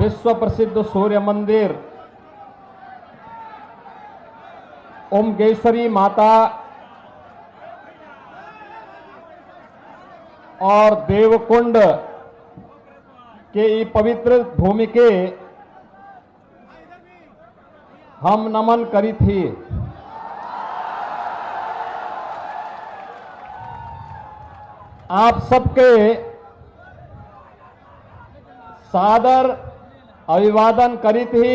विश्व प्रसिद्ध सूर्य मंदिर ओमकेश्वरी माता और देवकुंड के ई पवित्र भूमि के हम नमन करी थी। आप सबके सादर अभिवादन करी थी।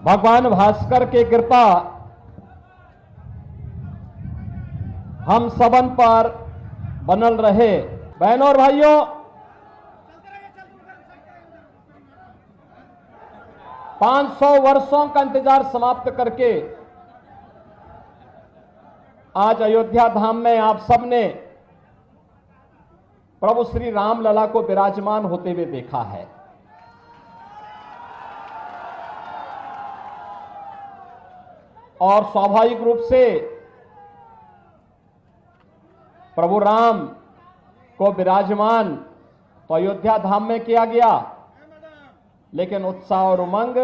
भगवान भास्कर की कृपा हम सबन पर बनल रहे। बहनों और भाइयों, पांच 500 वर्षों का इंतजार समाप्त करके आज अयोध्या धाम में आप सबने प्रभु श्री राम लला को विराजमान होते हुए देखा है। और स्वाभाविक रूप से प्रभु राम को विराजमान तो अयोध्या धाम में किया गया, लेकिन उत्साह और उमंग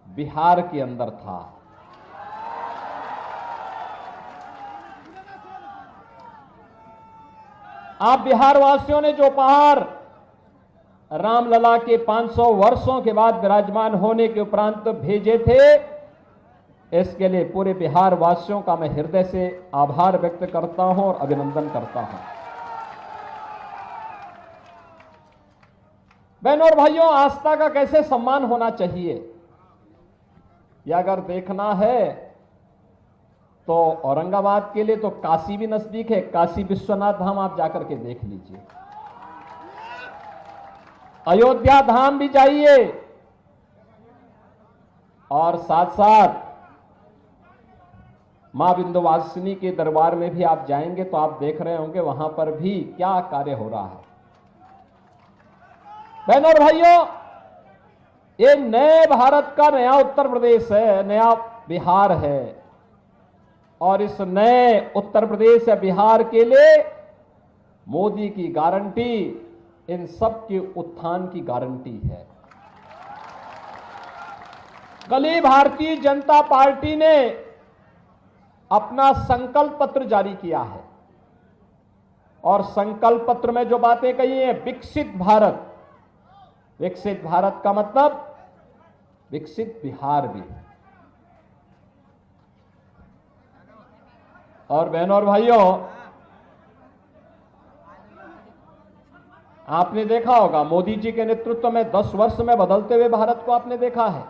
बिहार के अंदर था। आप बिहार वासियों ने जो उपहार रामलला के 500 वर्षों के बाद विराजमान होने के उपरांत भेजे थे, इसके लिए पूरे बिहार वासियों का मैं हृदय से आभार व्यक्त करता हूं और अभिनंदन करता हूं। बहनों और भाइयों, आस्था का कैसे सम्मान होना चाहिए, यह अगर देखना है तो औरंगाबाद के लिए तो काशी भी नजदीक है। काशी विश्वनाथ धाम आप जाकर के देख लीजिए, अयोध्या धाम भी जाइए, और साथ साथ मां विंध्यवासिनी के दरबार में भी आप जाएंगे तो आप देख रहे होंगे वहां पर भी क्या कार्य हो रहा है। बहनों और भाइयों, ये नए भारत का नया उत्तर प्रदेश है, नया बिहार है, और इस नए उत्तर प्रदेश या बिहार के लिए मोदी की गारंटी इन सब के उत्थान की गारंटी है। कल ही भारतीय जनता पार्टी ने अपना संकल्प पत्र जारी किया है, और संकल्प पत्र में जो बातें कही हैं, विकसित भारत। विकसित भारत का मतलब विकसित बिहार भी। और बहनों और भाइयों, आपने देखा होगा मोदी जी के नेतृत्व में 10 वर्ष में बदलते हुए भारत को आपने देखा है।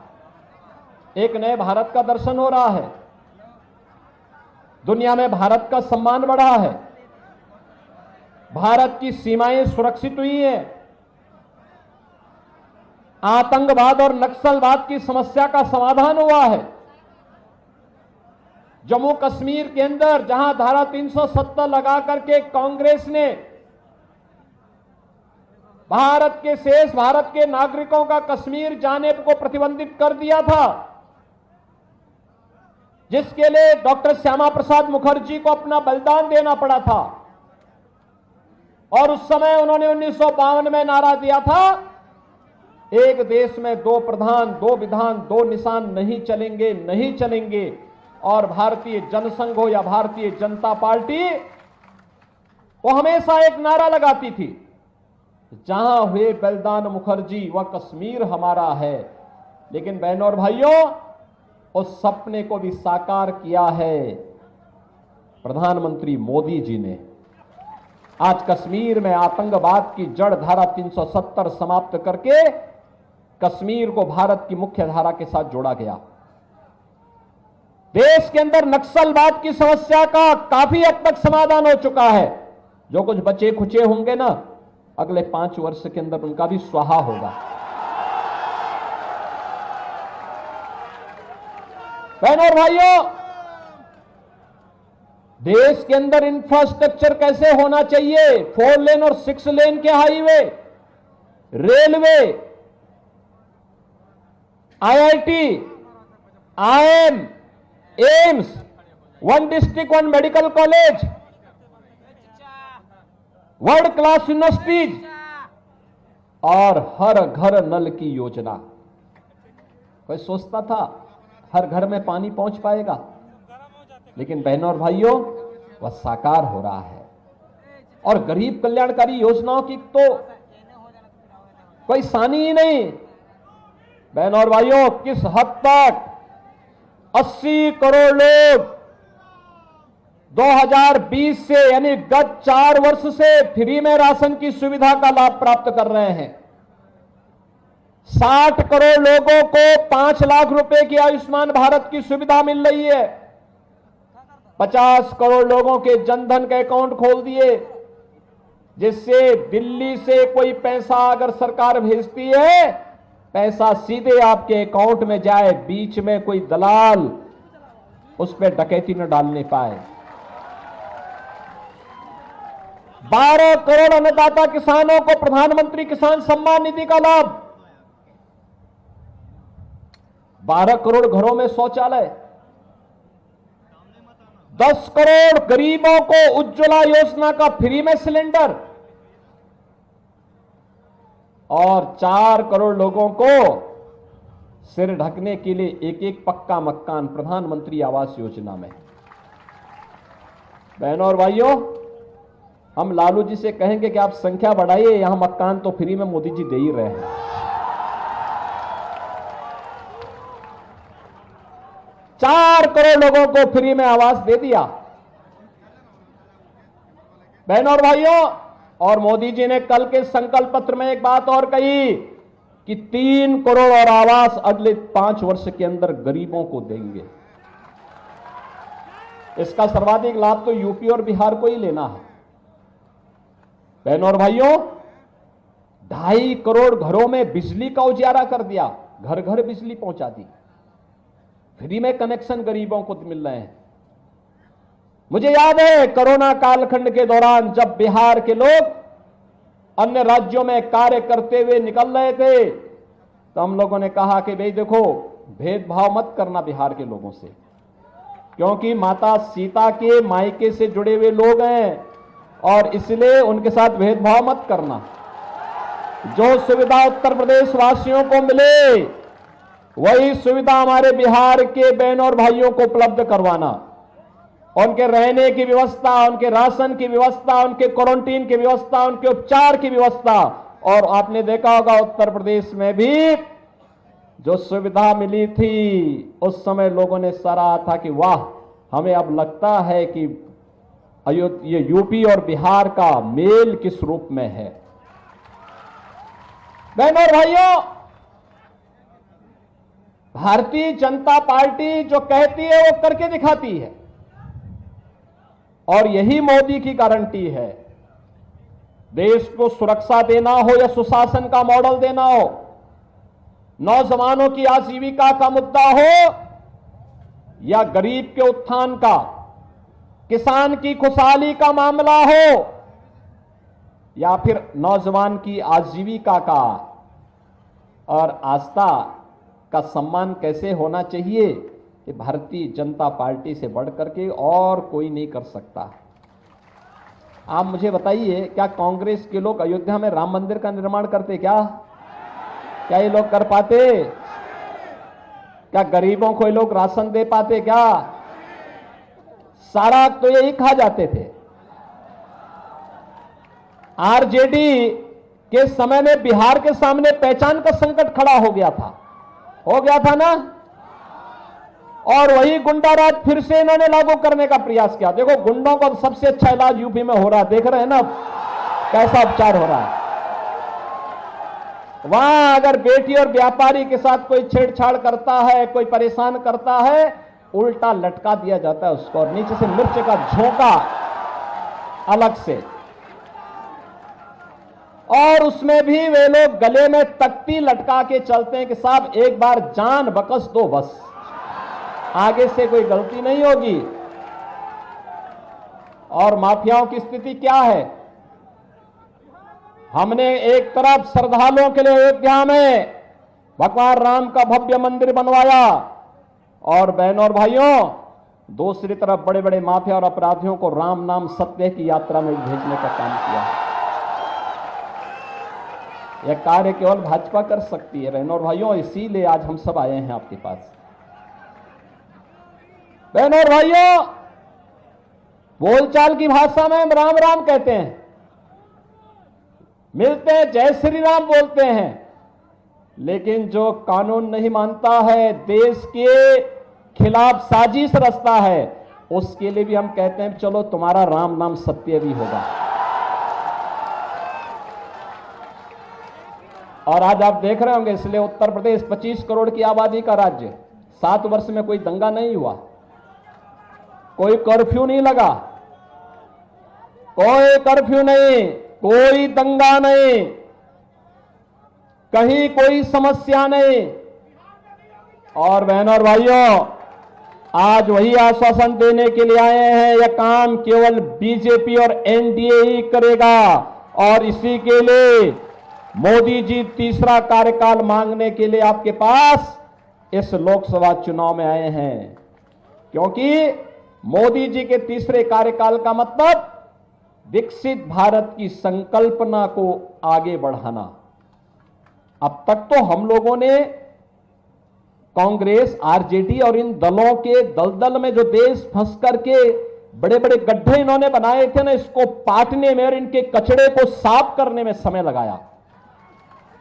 एक नए भारत का दर्शन हो रहा है, दुनिया में भारत का सम्मान बढ़ा है, भारत की सीमाएं सुरक्षित हुई हैं, आतंकवाद और नक्सलवाद की समस्या का समाधान हुआ है। जम्मू कश्मीर के अंदर जहां धारा 370 लगा करके कांग्रेस ने भारत के शेष भारत के नागरिकों का कश्मीर जाने को प्रतिबंधित कर दिया था, जिसके लिए डॉक्टर श्यामा प्रसाद मुखर्जी को अपना बलिदान देना पड़ा था। और उस समय उन्होंने 1952 में नारा दिया था, एक देश में 2 प्रधान 2 विधान 2 निशान नहीं चलेंगे, नहीं चलेंगे। और भारतीय जनसंघ हो या भारतीय जनता पार्टी, वो हमेशा एक नारा लगाती थी, जहां हुए बलिदान मुखर्जी वह कश्मीर हमारा है। लेकिन बहनों और भाइयों, उस सपने को भी साकार किया है प्रधानमंत्री मोदी जी ने। आज कश्मीर में आतंकवाद की जड़ धारा 370 समाप्त करके कश्मीर को भारत की मुख्य धारा के साथ जोड़ा गया। देश के अंदर नक्सलवाद की समस्या का काफी हद तक समाधान हो चुका है। जो कुछ बचे खुचे होंगे ना, अगले 5 वर्ष के अंदर उनका भी स्वाहा होगा। बहनों और भाइयों, देश के अंदर इंफ्रास्ट्रक्चर कैसे होना चाहिए, 4 लेन और 6 लेन के highway, railway, IIT, IIM, AIIMS, 1 district 1 medical college, world class universities, और हर घर नल की योजना। कोई सोचता था हर घर में पानी पहुंच पाएगा, लेकिन बहनों और भाइयों वह साकार हो रहा है। और गरीब कल्याणकारी योजनाओं की तो कोई सानी ही नहीं। बहनों और भाइयों, किस हद तक 80 करोड़ लोग 2020 से यानी गत 4 वर्ष से फ्री में राशन की सुविधा का लाभ प्राप्त कर रहे हैं। 60 करोड़ लोगों को 5 लाख रुपए की आयुष्मान भारत की सुविधा मिल रही है। 50 करोड़ लोगों के जनधन के अकाउंट खोल दिए, जिससे दिल्ली से कोई पैसा अगर सरकार भेजती है, पैसा सीधे आपके अकाउंट में जाए, बीच में कोई दलाल उस पर डकैती न डालने पाए। 12 करोड़ अन्नदाता किसानों को प्रधानमंत्री किसान सम्मान निधि का लाभ। 12 करोड़ घरों में शौचालय। 10 करोड़ गरीबों को उज्ज्वला योजना का फ्री में सिलेंडर और 4 करोड़ लोगों को सिर ढकने के लिए एक पक्का मकान प्रधानमंत्री आवास योजना में। बहनों और भाइयों, हम लालू जी से कहेंगे कि आप संख्या बढ़ाइए, यहां मकान तो फ्री में मोदी जी दे ही रहे हैं। 4 करोड़ लोगों को फ्री में आवास दे दिया। बहनों और भाइयों, और मोदी जी ने कल के संकल्प पत्र में एक बात और कही कि 3 करोड़ और आवास अगले 5 वर्ष के अंदर गरीबों को देंगे। इसका सर्वाधिक लाभ तो यूपी और बिहार को ही लेना है। बहनों और भाइयों, 2.5 करोड़ घरों में बिजली का उजियारा कर दिया, घर घर बिजली पहुंचा दी, फ्री में कनेक्शन गरीबों को मिल रहे हैं। मुझे याद है कोरोना कालखंड के दौरान जब बिहार के लोग अन्य राज्यों में कार्य करते हुए निकल रहे थे, तो हम लोगों ने कहा कि भाई देखो, भेदभाव मत करना बिहार के लोगों से, क्योंकि माता सीता के मायके से जुड़े हुए लोग हैं और इसलिए उनके साथ भेदभाव मत करना। जो सुविधा उत्तर प्रदेश वासियों को मिले, वही सुविधा हमारे बिहार के बहनों और भाइयों को उपलब्ध करवाना। उनके रहने की व्यवस्था, उनके राशन की व्यवस्था, उनके क्वारंटीन की व्यवस्था, उनके उपचार की व्यवस्था। और आपने देखा होगा उत्तर प्रदेश में भी जो सुविधा मिली थी, उस समय लोगों ने सराहा था कि वाह, हमें अब लगता है कि ये यूपी और बिहार का मेल किस रूप में है। बहनों और भाइयों, भारतीय जनता पार्टी जो कहती है वो करके दिखाती है, और यही मोदी की गारंटी है। देश को सुरक्षा देना हो या सुशासन का मॉडल देना हो, नौजवानों की आजीविका का मुद्दा हो या गरीब के उत्थान का, किसान की खुशहाली का मामला हो या फिर नौजवान की आजीविका का और आस्था का सम्मान कैसे होना चाहिए, कि भारतीय जनता पार्टी से बढ़कर के और कोई नहीं कर सकता। आप मुझे बताइए, क्या कांग्रेस के लोग अयोध्या में राम मंदिर का निर्माण करते? क्या ये लोग कर पाते? क्या गरीबों को ये लोग राशन दे पाते? क्या सारा तो यही खा जाते थे। आरजेडी के समय में बिहार के सामने पहचान का संकट खड़ा हो गया था ना, और वही गुंडा राज फिर से इन्होंने लागू करने का प्रयास किया। देखो, गुंडों का सबसे अच्छा इलाज यूपी में हो रहा है, देख रहे हैं ना कैसा उपचार हो रहा है। वहां अगर बेटी और व्यापारी के साथ कोई छेड़छाड़ करता है, कोई परेशान करता है, उल्टा लटका दिया जाता है उसको, और नीचे से मिर्च का झोंका अलग से, और उसमें भी वे लोग गले में तख्ती लटका के चलते हैं कि साहब एक बार जान बकस दो, बस आगे से कोई गलती नहीं होगी। और माफियाओं की स्थिति क्या है? हमने एक तरफ श्रद्धालुओं के लिए अयोध्या में भगवान राम का भव्य मंदिर बनवाया, और बहनों और भाइयों, दूसरी तरफ बड़े बड़े माफिया और अपराधियों को राम नाम सत्य की यात्रा में भेजने का काम किया। यह कार्य केवल भाजपा कर सकती है बहनों और भाइयों, इसीलिए आज हम सब आए हैं आपके पास। बहनों और भाइयों, बोलचाल की भाषा में हम राम राम कहते हैं, मिलते हैं जय श्री राम बोलते हैं, लेकिन जो कानून नहीं मानता है, देश के खिलाफ साजिश रचता है, उसके लिए भी हम कहते हैं चलो तुम्हारा राम नाम सत्य भी होगा। और आज आप देख रहे होंगे, इसलिए उत्तर प्रदेश 25 करोड़ की आबादी का राज्य, 7 वर्ष में कोई दंगा नहीं हुआ, कोई कर्फ्यू नहीं लगा, कोई कर्फ्यू नहीं, कोई दंगा नहीं, कहीं कोई समस्या नहीं। और बहनों और भाइयों, आज वही आश्वासन देने के लिए आए हैं, यह काम केवल बीजेपी और एनडीए ही करेगा, और इसी के लिए मोदी जी तीसरा कार्यकाल मांगने के लिए आपके पास इस लोकसभा चुनाव में आए हैं। क्योंकि मोदी जी के तीसरे कार्यकाल का मतलब विकसित भारत की संकल्पना को आगे बढ़ाना। अब तक तो हम लोगों ने कांग्रेस, आरजेडी और इन दलों के दलदल में जो देश फंस करके बड़े बड़े गड्ढे इन्होंने बनाए थे ना, इसको पाटने में और इनके कचड़े को साफ करने में समय लगाया।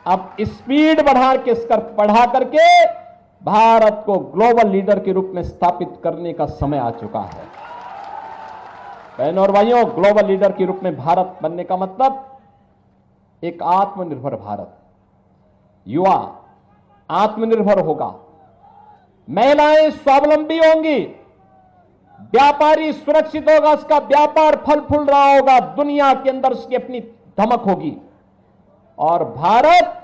अब स्पीड बढ़ा करके भारत को ग्लोबल लीडर के रूप में स्थापित करने का समय आ चुका है। बहनों और भाइयों, ग्लोबल लीडर के रूप में भारत बनने का मतलब एक आत्मनिर्भर भारत, युवा आत्मनिर्भर होगा, महिलाएं स्वावलंबी होंगी, व्यापारी सुरक्षित होगा, उसका व्यापार फल फूल रहा होगा, दुनिया के अंदर उसकी अपनी धमक होगी, और भारत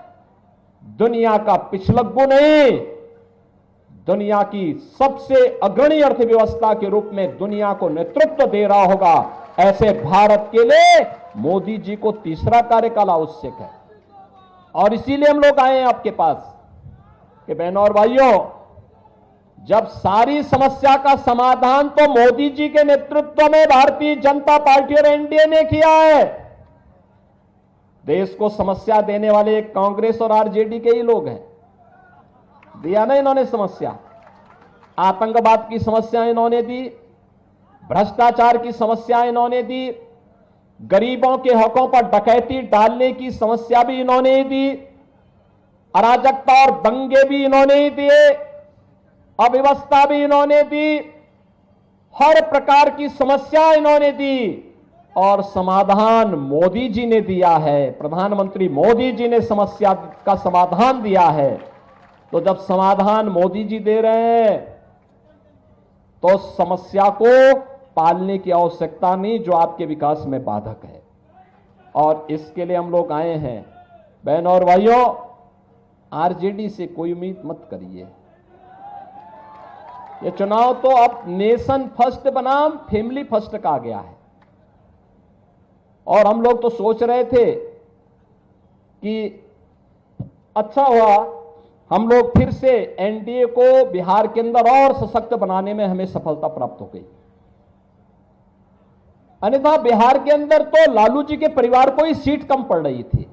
दुनिया का पिछलग्गू नहीं, दुनिया की सबसे अग्रणी अर्थव्यवस्था के रूप में दुनिया को नेतृत्व दे रहा होगा। ऐसे भारत के लिए मोदी जी को तीसरा कार्यकाल आवश्यक है। और इसीलिए हम लोग आए हैं आपके पास कि बहनों और भाइयों, जब सारी समस्या का समाधान तो मोदी जी के नेतृत्व में भारतीय जनता पार्टी और एनडीए ने किया है, देश को समस्या देने वाले कांग्रेस और आरजेडी के ही लोग हैं। दिया ना इन्होंने समस्या, आतंकवाद की समस्या इन्होंने दी, भ्रष्टाचार की समस्या इन्होंने दी, गरीबों के हकों पर डकैती डालने की समस्या भी इन्होंने दी, अराजकता और दंगे भी इन्होंने ही दिए, अव्यवस्था भी इन्होंने दी, हर प्रकार की समस्या इन्होंने दी, और समाधान मोदी जी ने दिया है। प्रधानमंत्री मोदी जी ने समस्या का समाधान दिया है। तो जब समाधान मोदी जी दे रहे हैं तो समस्या को पालने की आवश्यकता नहीं जो आपके विकास में बाधक है। और इसके लिए हम लोग आए हैं। बहनों और भाइयों, आरजेडी से कोई उम्मीद मत करिए। ये चुनाव तो अब नेशन फर्स्ट बनाम फैमिली फर्स्ट का आ गया है। और हम लोग तो सोच रहे थे कि अच्छा हुआ हम लोग फिर से एनडीए को बिहार के अंदर और सशक्त बनाने में हमें सफलता प्राप्त हो गई। अन्यथा बिहार के अंदर तो लालू जी के परिवार को ही सीट कम पड़ रही थी।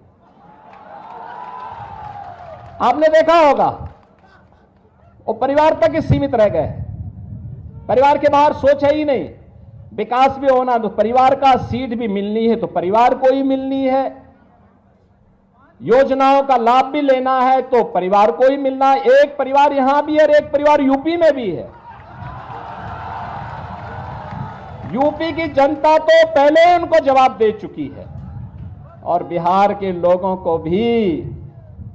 आपने देखा होगा, वो परिवार तक ही सीमित रह गए। परिवार के बाहर सोच है ही नहीं। विकास भी होना तो परिवार का, सीट भी मिलनी है तो परिवार को ही मिलनी है, योजनाओं का लाभ भी लेना है तो परिवार को ही मिलना है। एक परिवार यहां भी है और एक परिवार यूपी में भी है। यूपी की जनता तो पहले उनको जवाब दे चुकी है और बिहार के लोगों को भी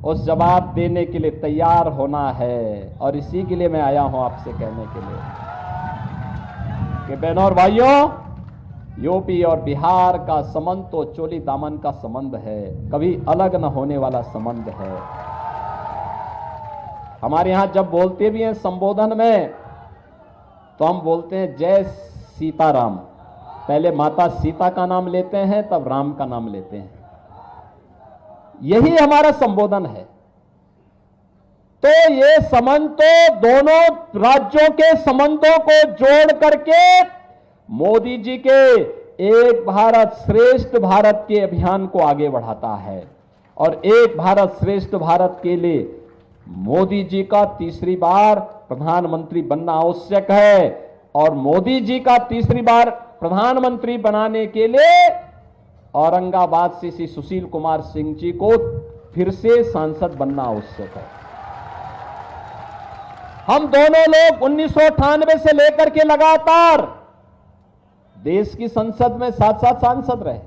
उस जवाब देने के लिए तैयार होना है। और इसी के लिए मैं आया हूं आपसे कहने के लिए कि बहनों और भाइयों, यूपी और बिहार का संबंध तो चोली दामन का संबंध है, कभी अलग न होने वाला संबंध है। हमारे यहां जब बोलते भी हैं संबोधन में तो हम बोलते हैं जय सीताराम। पहले माता सीता का नाम लेते हैं, तब राम का नाम लेते हैं। यही हमारा संबोधन है। तो ये संबंध तो दोनों राज्यों के संबंधों को जोड़ करके मोदी जी के एक भारत श्रेष्ठ भारत के अभियान को आगे बढ़ाता है। और एक भारत श्रेष्ठ भारत के लिए मोदी जी का तीसरी बार प्रधानमंत्री बनना आवश्यक है। और मोदी जी का तीसरी बार प्रधानमंत्री बनाने के लिए औरंगाबाद से श्री सुशील कुमार सिंह जी को फिर से सांसद बनना आवश्यक है। हम दोनों लोग 1998 से लेकर के लगातार देश की संसद में साथ साथ सांसद रहे।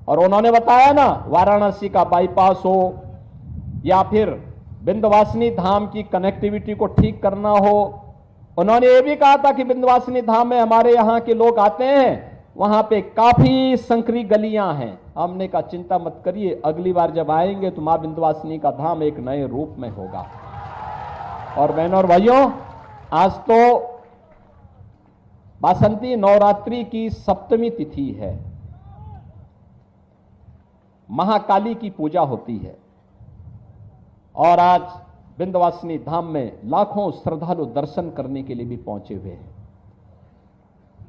और उन्होंने बताया ना, वाराणसी का बाईपास हो या फिर विंध्यवासिनी धाम की कनेक्टिविटी को ठीक करना हो, उन्होंने ये भी कहा था कि विंध्यवासिनी धाम में हमारे यहां के लोग आते हैं, वहां पे काफी संकरी गलियां हैं। हमने कहा चिंता मत करिए, अगली बार जब आएंगे तो मां विंध्यवासिनी का धाम एक नए रूप में होगा। और बहनों और भाइयों, आज तो वासंती नवरात्रि की सप्तमी तिथि है, महाकाली की पूजा होती है। और आज विंध्यवासिनी धाम में लाखों श्रद्धालु दर्शन करने के लिए भी पहुंचे हुए हैं।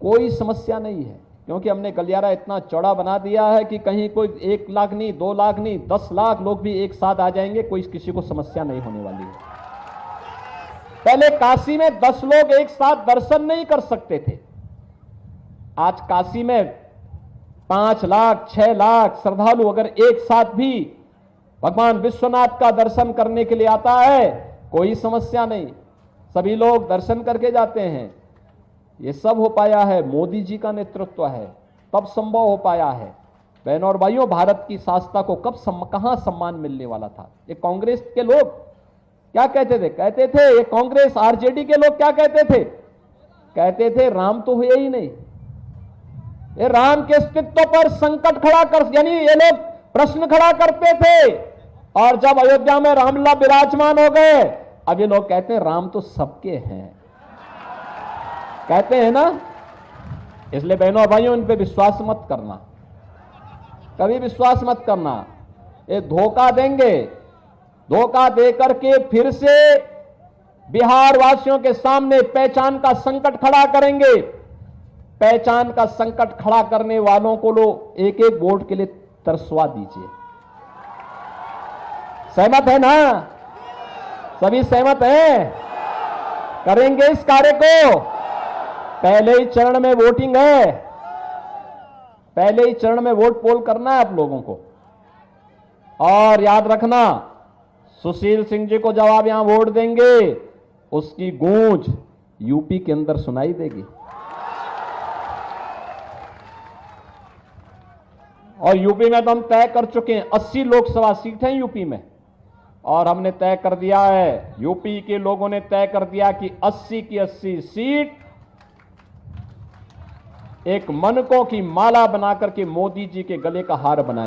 कोई समस्या नहीं है, क्योंकि हमने गलियारा इतना चौड़ा बना दिया है कि कहीं कोई 1 लाख नहीं, 2 लाख नहीं, 10 लाख लोग भी एक साथ आ जाएंगे, कोई किसी को समस्या नहीं होने वाली है। पहले काशी में 10 लोग एक साथ दर्शन नहीं कर सकते थे, आज काशी में 5 लाख 6 लाख श्रद्धालु अगर एक साथ भी भगवान विश्वनाथ का दर्शन करने के लिए आता है, कोई समस्या नहीं, सभी लोग दर्शन करके जाते हैं। ये सब हो पाया है, मोदी जी का नेतृत्व है, तब संभव हो पाया है। बहनों और भाइयों, भारत की शासकता को कहां सम्मान मिलने वाला था। ये कांग्रेस के लोग क्या कहते थे? कहते थे, ये कांग्रेस आरजेडी के लोग क्या कहते थे? कहते थे राम तो हुए ही नहीं, ये राम के अस्तित्व पर संकट खड़ा कर, यानी ये लोग प्रश्न खड़ा करते थे। और जब अयोध्या में रामलला विराजमान हो गए, अब ये लोग कहते हैं राम तो सबके हैं, कहते हैं ना। इसलिए बहनों और भाइयों, इन पे विश्वास मत करना, कभी विश्वास मत करना। ये धोखा देंगे, धोखा देकर के फिर से बिहार वासियों के सामने पहचान का संकट खड़ा करेंगे। पहचान का संकट खड़ा करने वालों को लोग एक एक वोट के लिए तरसवा दीजिए। सहमत है ना? सभी सहमत हैं? करेंगे इस कार्य को। पहले ही चरण में वोटिंग है, पहले ही चरण में वोट पोल करना है आप लोगों को। और याद रखना, सुशील सिंह जी को जब आप यहां वोट देंगे, उसकी गूंज यूपी के अंदर सुनाई देगी। और यूपी में तो हम तय कर चुके हैं, 80 लोकसभा सीट हैं यूपी में। और हमने तय कर दिया है, यूपी के लोगों ने तय कर दिया कि 80 की 80 सीट एक मनकों की माला बनाकर के मोदी जी के गले का हार बनाए।